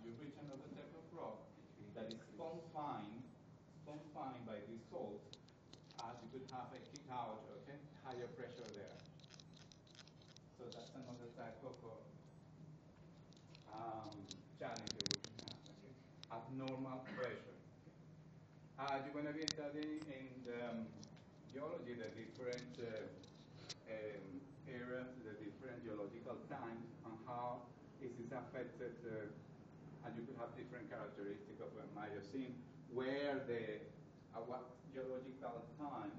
you reach another type of rock that is confined by this salt, you could have a kick out, okay, higher pressure there. So that's another type of challenge that we can have, okay? Abnormal pressure. You're going to be studying in geology the different areas, the different geological times, and how it is affected, and you could have different characteristics of a Miocene, where what geological time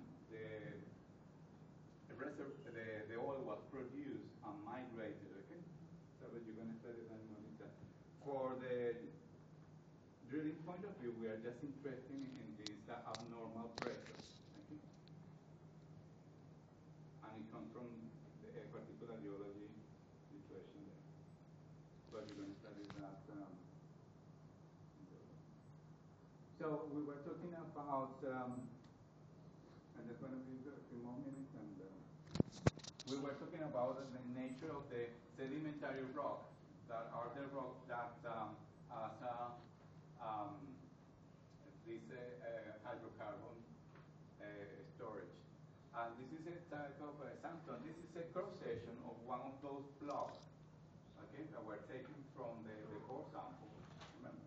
the oil was produced and migrated, okay? So you're going to study that more in detail. For the drilling point of view, we are just interested in this abnormal pressure, okay? And it comes from a particular geology situation there. But you're going to study that. So we were talking about, and there's going to be a few more minutes, and we were talking about the nature of the sedimentary rock, that are the rocks that has this hydrocarbon storage. And this is a type of sandstone. This is a cross-section of one of those blocks, okay, that were taken from the core sample, remember.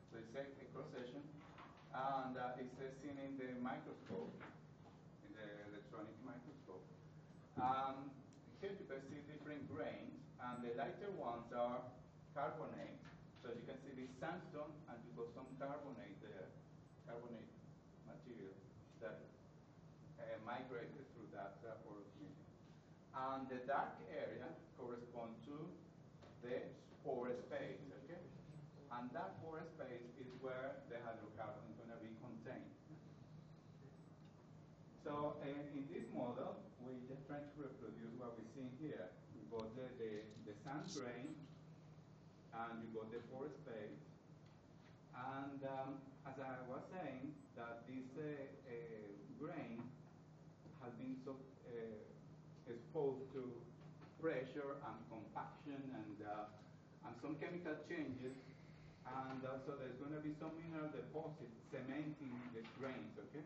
So it's a cross-section, and it's seen in the microscope, in the electronic microscope. Here you can see different grains, and the lighter ones are carbonate. So you can see this sandstone, and you got some carbonate there, carbonate material that migrated through that porous medium. And the dark area corresponds to the pore space, okay? And that pore space is where the hydrocarbon is going to be contained. So in this model, we just try to reproduce what we see here. We got the sand grain, and you got the pore space. And as I was saying, that this grain has been so exposed to pressure and compaction and some chemical changes, and also there's going to be some mineral deposits cementing the grains, okay?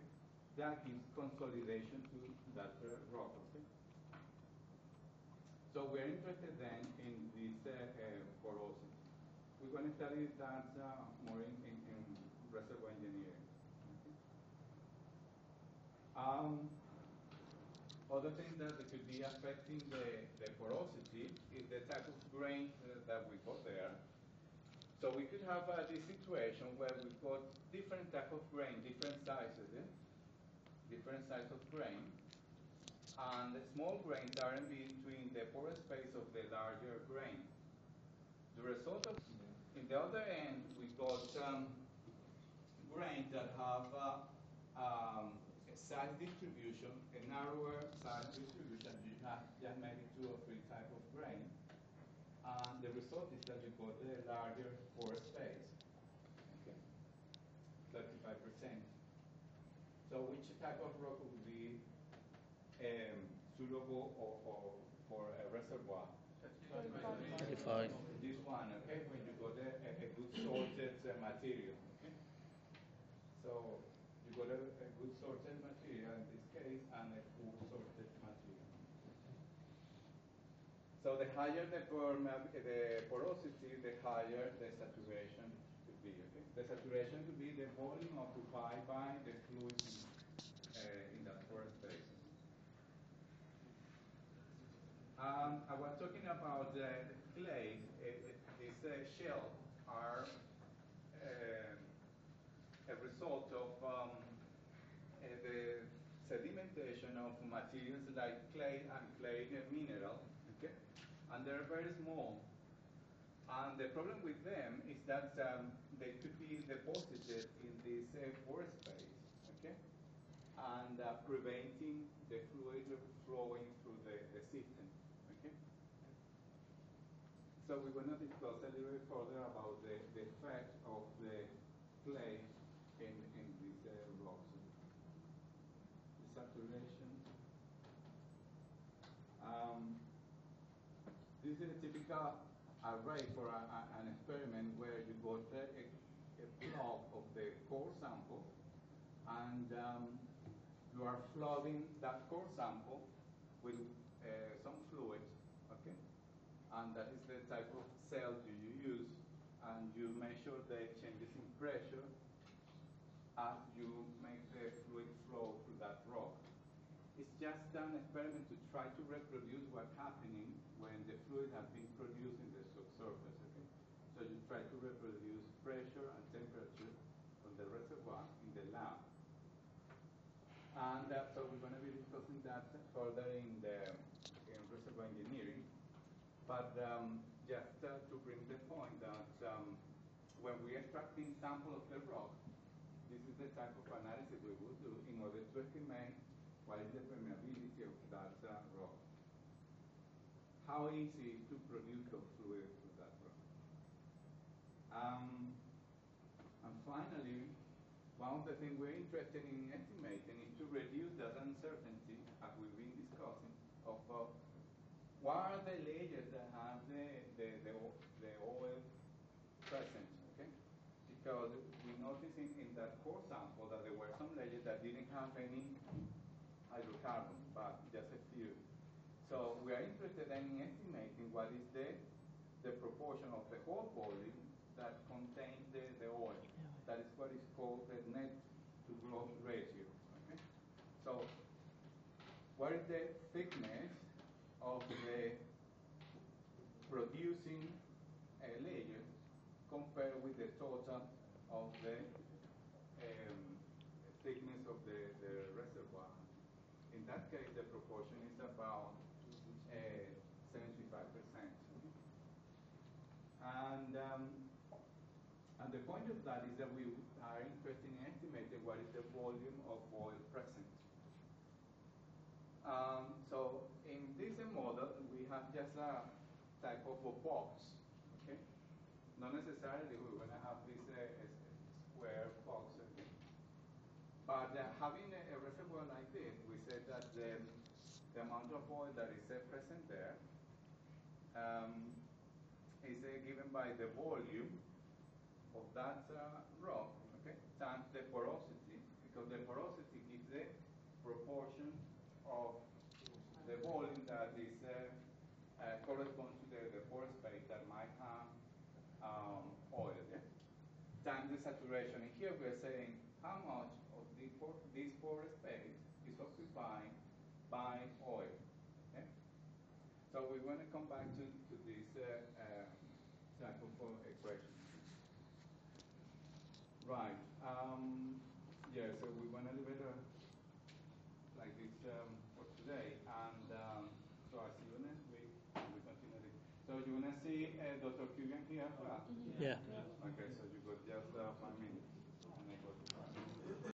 That gives consolidation to that rock, okay? So we're interested then in this porosity. We're going to study that more in reservoir engineering. Okay? Other things that could be affecting the porosity is the type of grain that we got there. So we could have this situation where we've got different type of grain, different sizes, yeah? Different size of grain. And the small grains are in between the porous space of the larger grain. The result of, in the other end, we got grains that have a size distribution, a narrower size distribution. You have just maybe 2 or 3 type of grain. And the result is that you got a larger pore space, okay, 35%. So which type of rock would be suitable for a reservoir? 35. This one, okay, when you got a good sorted material, okay? So you got a good sorted material in this case and a poor sorted material. So the higher the porosity, the higher the saturation could be, okay? The saturation could be the volume occupied by the fluid in that porous space. I was talking about the clay. These shells are a result of the sedimentation of materials like clay and clay mineral, okay? And they're very small. And the problem with them is that they could be deposited in this pore space, okay? And preventing the fluid flowing through the system, okay? So we're going to discuss a little bit further about the effect of the clay in these rocks. The saturation. This is a typical array for an experiment where you got a block of the core sample, and you are flooding that core sample with some fluid, okay? And that is the type of cell you use, and you measure the changes in pressure as you make the fluid flow through that rock. It's just an experiment to try to reproduce what's happening when the fluid has been produced in the subsurface, okay? So you try to reproduce pressure and temperature from the reservoir in the lab. And so we're going to be discussing that further in reservoir engineering. But just to bring the point that when we are extracting sample of the rock, this is the type of analysis we would do in order to estimate what is the permeability of that rock. How easy is to produce those fluids with that rock? And finally, one of the things we're interested in estimating is to reduce that uncertainty, as we've been discussing, of what are the layers that have the oil present, okay? Because we noticed in that core sample that there were some layers that didn't have any hydrocarbon, but just a few. So we are interested in estimating what is the proportion of the whole volume that contains the oil. That is what is called the net to gross ratio. Okay? So what is the thickness of the producing layer compared with the total of the thickness of the reservoir? In that case, the proportion is about 75%. And the point of that is that we are interested in estimating what is the volume of oil present. So in this model, we have just a type of a box, okay? Not necessarily we're going to have this square box, okay? But having a reservoir like this, we said that the amount of oil that is present there is given by the volume of that rock, okay, times the porosity, because the porosity gives the proportion of the volume that is corresponds to the pore space that might have oil, yeah? Times the saturation. And here we're saying how much of this pore space is occupied by oil. Okay? So we're going to come back to this type of equation. Right. Yeah, so we're going to leave it like this for today. And so I'll see you next week. We continue this. So you're going to see Dr. Kugan here as well? Yeah.